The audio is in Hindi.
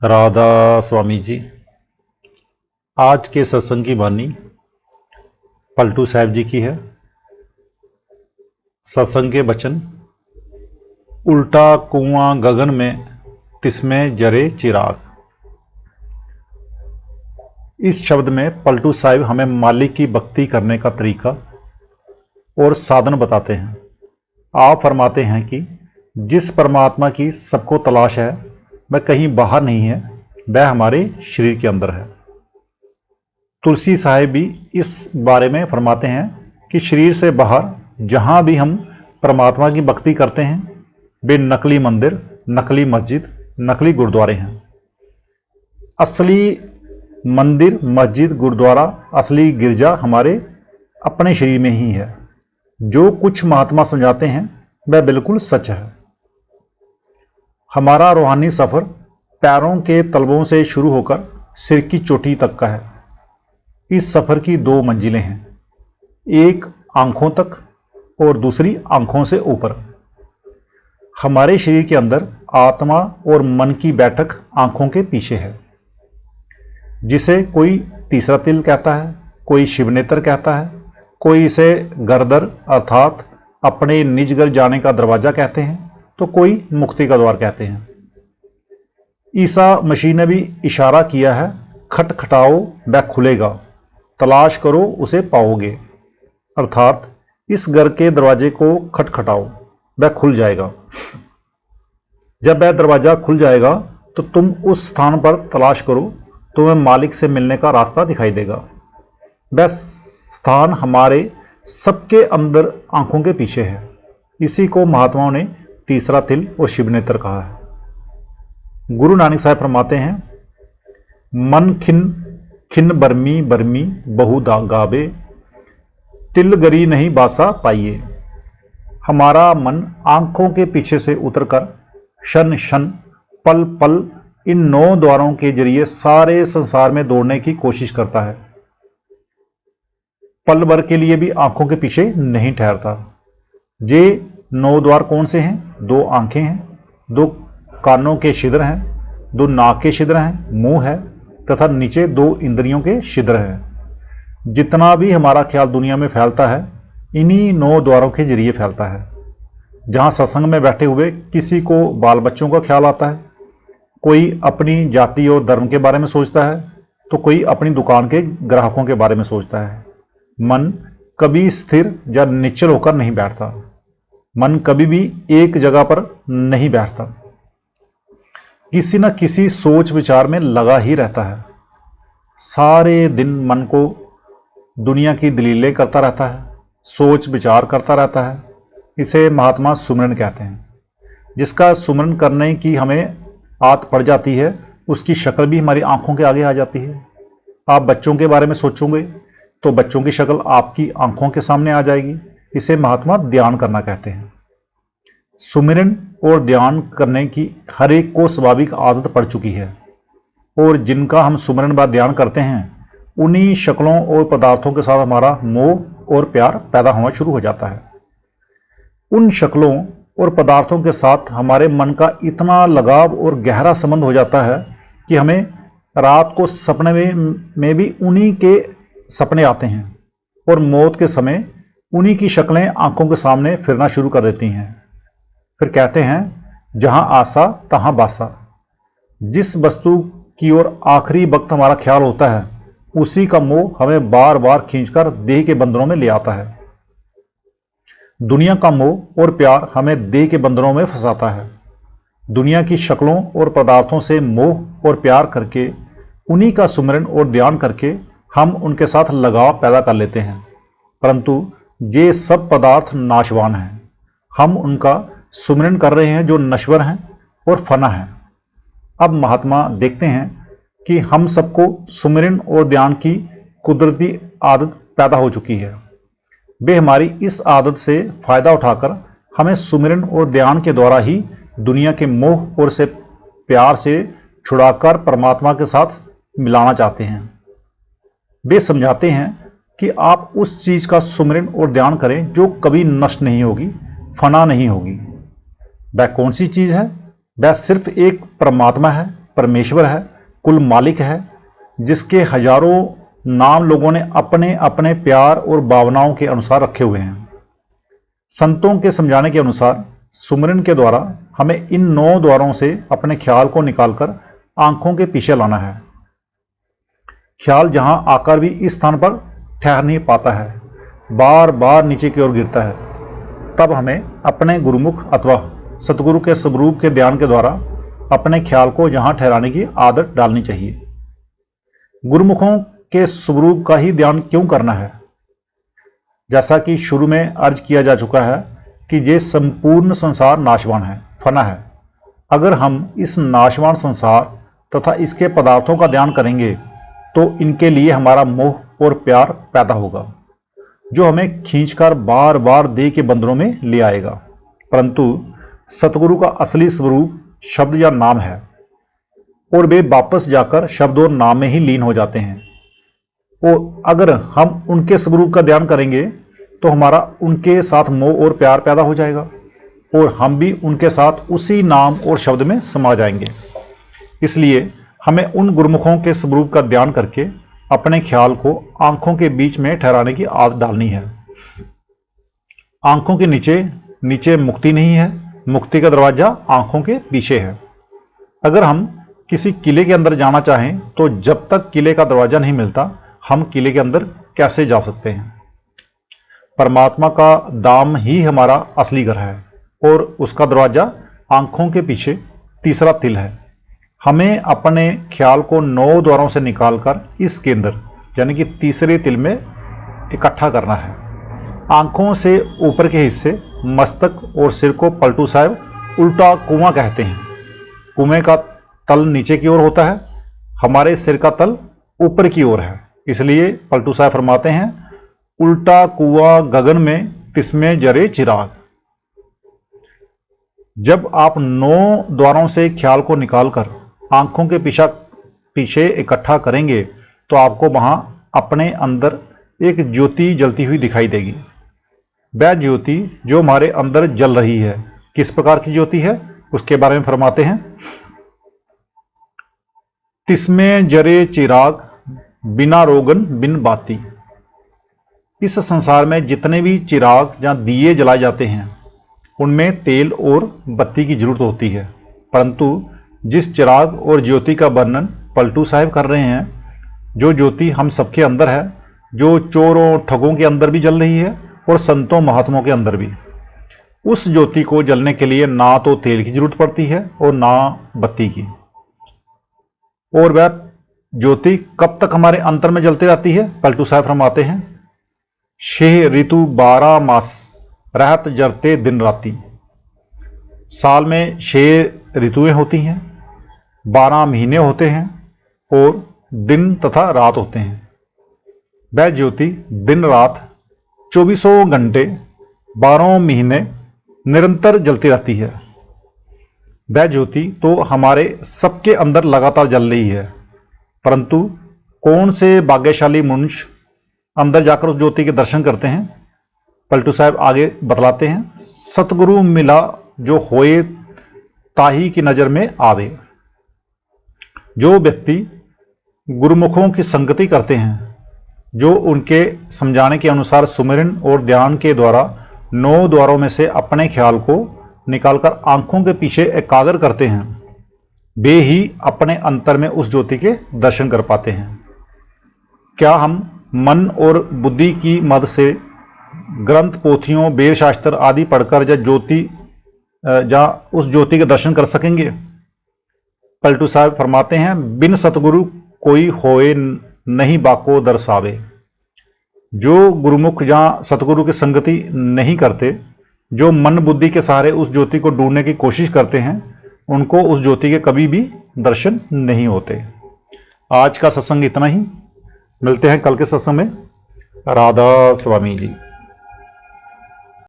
राधा स्वामी जी। आज के सत्संग की वाणी पलटू साहब जी की है। सत्संग के वचन, उल्टा कुआं गगन में तिसमें जरे चिराग। इस शब्द में पलटू साहब हमें मालिक की भक्ति करने का तरीका और साधन बताते हैं। आप फरमाते हैं कि जिस परमात्मा की सबको तलाश है वह कहीं बाहर नहीं है, वह हमारे शरीर के अंदर है। तुलसी साहिब भी इस बारे में फरमाते हैं कि शरीर से बाहर जहाँ भी हम परमात्मा की भक्ति करते हैं वे नकली मंदिर, नकली मस्जिद, नकली गुरुद्वारे हैं। असली मंदिर, मस्जिद, गुरुद्वारा, असली गिरजा हमारे अपने शरीर में ही है। जो कुछ महात्मा समझाते हैं वह बिल्कुल सच है। हमारा रूहानी सफ़र पैरों के तलवों से शुरू होकर सिर की चोटी तक का है। इस सफ़र की दो मंजिलें हैं, एक आंखों तक और दूसरी आंखों से ऊपर। हमारे शरीर के अंदर आत्मा और मन की बैठक आंखों के पीछे है, जिसे कोई तीसरा तिल कहता है, कोई शिवनेत्र कहता है, कोई इसे गर्दर अर्थात अपने निज घर जाने का दरवाज़ा कहते हैं, तो कोई मुक्ति का द्वार कहते हैं। ईसा मसीह ने भी इशारा किया है, खटखटाओ वह खुलेगा, तलाश करो उसे पाओगे। अर्थात इस घर के दरवाजे को खटखटाओ, वह खुल जाएगा। जब वह दरवाज़ा खुल जाएगा तो तुम उस स्थान पर तलाश करो, तुम्हें मालिक से मिलने का रास्ता दिखाई देगा। वह स्थान हमारे सबके अंदर आंखों के पीछे है। इसी को महात्माओं ने तीसरा तिल और शिवनेत्र कहा है। गुरु नानक साहब फरमाते हैं, मन खिन खिन बरमी बरमी बहु गावे, तिल गरी नहीं बासा पाइए। हमारा मन आंखों के पीछे से उतरकर शन शन पल पल इन 9 द्वारों के जरिए सारे संसार में दौड़ने की कोशिश करता है। पल भर के लिए भी आंखों के पीछे नहीं ठहरता। ये 9 द्वार कौन से हैं? 2 आंखें हैं, 2 कानों के छिद्र हैं, 2 नाक के छिद्र हैं, मुंह है, तथा नीचे 2 इंद्रियों के छिद्र हैं। जितना भी हमारा ख्याल दुनिया में फैलता है इन्हीं 9 द्वारों के जरिए फैलता है। जहाँ सत्संग में बैठे हुए किसी को बाल बच्चों का ख्याल आता है, कोई अपनी जाति और धर्म के बारे में सोचता है, तो कोई अपनी दुकान के ग्राहकों के बारे में सोचता है। मन कभी स्थिर या निश्चल होकर नहीं बैठता। मन कभी भी एक जगह पर नहीं बैठता, किसी न किसी सोच विचार में लगा ही रहता है। सारे दिन मन को दुनिया की दलीलें करता रहता है, सोच विचार करता रहता है। इसे महात्मा सुमरन कहते हैं। जिसका सुमरन करने की हमें आदत पड़ जाती है उसकी शक्ल भी हमारी आंखों के आगे आ जाती है। आप बच्चों के बारे में सोचोगे तो बच्चों की शक्ल आपकी आंखों के सामने आ जाएगी। इसे महात्मा ध्यान करना कहते हैं। सुमिरन और ध्यान करने की हर एक को स्वाभाविक आदत पड़ चुकी है, और जिनका हम सुमिरन व ध्यान करते हैं उन्हीं शक्लों और पदार्थों के साथ हमारा मोह और प्यार पैदा होना शुरू हो जाता है। उन शक्लों और पदार्थों के साथ हमारे मन का इतना लगाव और गहरा संबंध हो जाता है कि हमें रात को सपने में भी उन्हीं के सपने आते हैं, और मौत के समय उन्हीं की शक्लें आंखों के सामने फिरना शुरू कर देती हैं। फिर कहते हैं, जहां आशा तहां बासा। जिस वस्तु की ओर आखिरी वक्त हमारा ख्याल होता है उसी का मोह हमें बार बार खींचकर देह के बंधनों में ले आता है। दुनिया का मोह और प्यार हमें देह के बंधनों में फंसाता है। दुनिया की शक्लों और पदार्थों से मोह और प्यार करके उन्हीं का सुमिरन और ध्यान करके हम उनके साथ लगाव पैदा कर लेते हैं, परंतु ये सब पदार्थ नाशवान हैं। हम उनका सुमिरन कर रहे हैं जो नश्वर हैं और फना हैं। अब महात्मा देखते हैं कि हम सबको सुमिरन और ध्यान की कुदरती आदत पैदा हो चुकी है। वे हमारी इस आदत से फायदा उठाकर हमें सुमिरन और ध्यान के द्वारा ही दुनिया के मोह और से प्यार से छुड़ाकर परमात्मा के साथ मिलाना चाहते हैं। वे समझाते हैं कि आप उस चीज का सुमिरन और ध्यान करें जो कभी नष्ट नहीं होगी, फना नहीं होगी। वह कौन सी चीज है? वह सिर्फ एक परमात्मा है, परमेश्वर है, कुल मालिक है, जिसके हजारों नाम लोगों ने अपने अपने प्यार और भावनाओं के अनुसार रखे हुए हैं। संतों के समझाने के अनुसार सुमिरन के द्वारा हमें इन 9 द्वारों से अपने ख्याल को निकालकर आंखों के पीछे लाना है। ख्याल जहां आकर भी इस स्थान पर ठहर नहीं पाता है, बार बार नीचे की ओर गिरता है, तब हमें अपने गुरुमुख अथवा सतगुरु के स्वरूप के ध्यान के द्वारा अपने ख्याल को यहाँ ठहराने की आदत डालनी चाहिए। गुरुमुखों के स्वरूप का ही ध्यान क्यों करना है? जैसा कि शुरू में अर्ज किया जा चुका है कि ये संपूर्ण संसार नाशवान है, फना है। अगर हम इस नाशवान संसार तथा इसके पदार्थों का ध्यान करेंगे तो इनके लिए हमारा मोह और प्यार पैदा होगा, जो हमें खींचकर बार बार देह के बंधनों में ले आएगा। परंतु सतगुरु का असली स्वरूप शब्द या नाम है, और वे वापस जाकर शब्द और नाम में ही लीन हो जाते हैं। और अगर हम उनके स्वरूप का ध्यान करेंगे तो हमारा उनके साथ मोह और प्यार पैदा हो जाएगा, और हम भी उनके साथ उसी नाम और शब्द में समा जाएंगे। इसलिए हमें उन गुरुमुखों के स्वरूप का ध्यान करके अपने ख्याल को आंखों के बीच में ठहराने की आदत डालनी है। आंखों के नीचे नीचे मुक्ति नहीं है, मुक्ति का दरवाजा आंखों के पीछे है। अगर हम किसी किले के अंदर जाना चाहें तो जब तक किले का दरवाजा नहीं मिलता हम किले के अंदर कैसे जा सकते हैं? परमात्मा का धाम ही हमारा असली घर है, और उसका दरवाजा आंखों के पीछे तीसरा तिल है। हमें अपने ख्याल को 9 द्वारों से निकालकर इस केंद्र यानी कि तीसरे तिल में इकट्ठा करना है। आंखों से ऊपर के हिस्से मस्तक और सिर को पलटू साहब उल्टा कुआं कहते हैं। कुएं का तल नीचे की ओर होता है, हमारे सिर का तल ऊपर की ओर है। इसलिए पलटू साहब फरमाते हैं, उल्टा कुआं गगन में तिसमें जरे चिराग। जब आप 9 द्वारों से ख्याल को निकालकर आंखों के पीछे इकट्ठा करेंगे तो आपको वहां अपने अंदर एक ज्योति जलती हुई दिखाई देगी। वह ज्योति जो हमारे अंदर जल रही है, किस प्रकार की ज्योति है उसके बारे में फरमाते हैं, तिसमें जरे चिराग बिना रोगन बिन बाती। इस संसार में जितने भी चिराग या दिए जलाए जाते हैं उनमें तेल और बत्ती की जरूरत होती है, परंतु जिस चिराग और ज्योति का वर्णन पलटू साहब कर रहे हैं, जो ज्योति हम सबके अंदर है, जो चोरों ठगों के अंदर भी जल रही है और संतों महात्माओं के अंदर भी, उस ज्योति को जलने के लिए ना तो तेल की जरूरत पड़ती है और ना बत्ती की। और वह ज्योति कब तक हमारे अंतर में जलती रहती है? पलटू साहब फरमाते हैं, 6 ऋतु 12 मास रहत जरते दिन राती। साल में 6 ऋतुएं होती हैं, 12 महीने होते हैं और दिन तथा रात होते हैं। वह ज्योति दिन रात 24 घंटे 12 महीने निरंतर जलती रहती है। वह ज्योति तो हमारे सबके अंदर लगातार जल रही है, परंतु कौन से भाग्यशाली मनुष्य अंदर जाकर उस ज्योति के दर्शन करते हैं? पलटू साहब आगे बतलाते हैं, सतगुरु मिला जो होए ताही की नजर में आवे। जो व्यक्ति गुरुमुखों की संगति करते हैं, जो उनके समझाने के अनुसार सुमिरन और ध्यान के द्वारा 9 द्वारों में से अपने ख्याल को निकालकर आंखों के पीछे एकाग्र करते हैं, वे ही अपने अंतर में उस ज्योति के दर्शन कर पाते हैं। क्या हम मन और बुद्धि की मदद से ग्रंथ पोथियों वेद शास्त्र आदि पढ़कर उस ज्योति के दर्शन कर सकेंगे? पलटू साहब फरमाते हैं, बिन सतगुरु कोई होए नहीं बाको दर्शावे। जो गुरुमुख जहाँ सतगुरु की संगति नहीं करते, जो मन बुद्धि के सहारे उस ज्योति को ढूंढने की कोशिश करते हैं, उनको उस ज्योति के कभी भी दर्शन नहीं होते। आज का सत्संग इतना ही, मिलते हैं कल के सत्संग में। राधा स्वामी जी।